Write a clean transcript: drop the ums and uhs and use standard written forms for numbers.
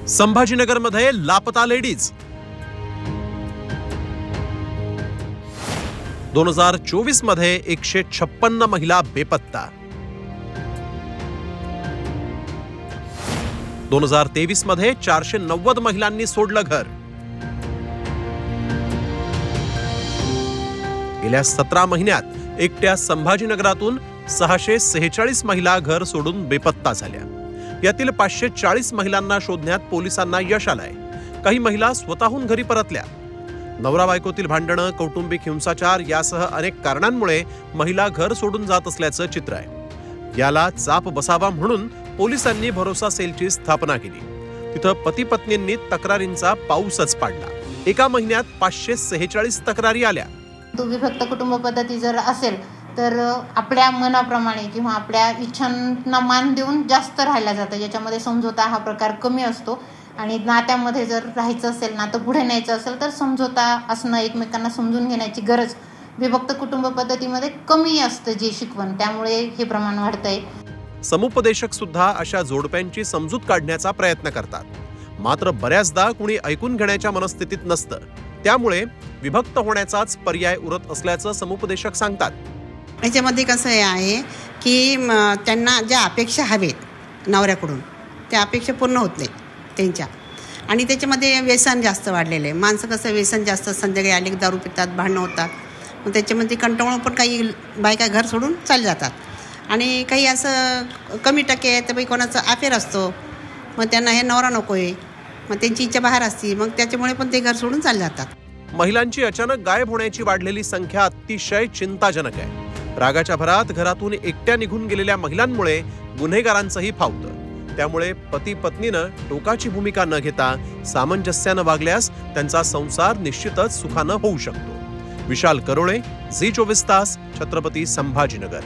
संभाजीनगरमध्ये लापता लेडीज। 2024 मध्ये 156 महिला बेपत्ता। 2023 मध्ये 490 महिलांनी सोडलं घर। गेल्या 17 महिन्यात एकट्या संभाजीनगरातून 646 महिला घर सोडून बेपत्ता झाल्या। यातील 540 महिलांना शोधण्यात पोलिसांना यश आलंय। काही महिला स्वतःहून घरी परतल्या। नवरा बायकोतील भांडणं, कौटुंबिक हिंसाचार यासह अनेक कारणांमुळे महिला घर सोडून जात असल्याचं चित्र आहे। याला चाप बसावा म्हणून पोलिसांनी भरोसा सेलची स्थापना केली। तिथं पती पत्नींनी तक्रारींचा पाऊसच पाडला। एका महिन्यात 546 तक्रारी आल्या। विभक्त कुटुंब पद्धती जर असेल तर आपल्या मनाप्रमाणे किंवा आपल्या इच्छांना मान देऊन जास्त राहिला जातं। याच्यामध्ये समझोता हा प्रकार कमी असतो आणि नात्यामध्ये जर राहायचं असेल, नातं पुढे न्यायचं असेल तर समझोता असणं, एकमेकांना समजून घेण्याची गरज विभक्त कुटुंब पद्धतीमध्ये कमी असतं जे शिकवण, त्यामुळे हे प्रमाण वाढतंय। समुपदेशक सुद्धा अशा जोडप्यांची समजूत काढण्याचा प्रयत्न करतात, मात्र बऱ्याचदा कुणी ऐकून घेण्याच्या मनस्थितीत नसतं। त्यामुळे विभक्त होण्याचाच पर्याय उरत असल्याचं समुपदेशक सांगतात। याच्यामध्ये कसं आहे की त्यांना ज्या अपेक्षा हवेत नवऱ्याकडून त्या अपेक्षा पूर्ण होत नाही त्यांच्या, आणि त्याच्यामध्ये व्यसन जास्त वाढलेलं आहे। माणसं कसं व्यसन जास्त, संध्याकाळी आले दारू पितात, भांडणं होतात, मग त्याच्यामध्ये कंटाळून पण काही बायका घर सोडून चालले जातात। आणि काही असं कमी टक्के आहे तर बाई कोणाचा अफेअर असतो, मग त्यांना हे नवरा नको आहे, मग त्यांची इच्छा बाहेर असते, मग त्याच्यामुळे पण ते घर सोडून चालले जातात। महिलांची अचानक गायब होण्याची वाढलेली संख्या अतिशय चिंताजनक आहे। रागाच्या भरात घरातून एकट्या निघून गेलेल्या महिलांमुळे गुन्हेगारांचंही फावतं। त्यामुळे पती पत्नीनं टोकाची भूमिका न घेता सामंजस्यानं वागल्यास त्यांचा संसार निश्चितच सुखानं होऊ शकतो। विशाल करोळे, झी 24 तास, छत्रपती संभाजीनगर।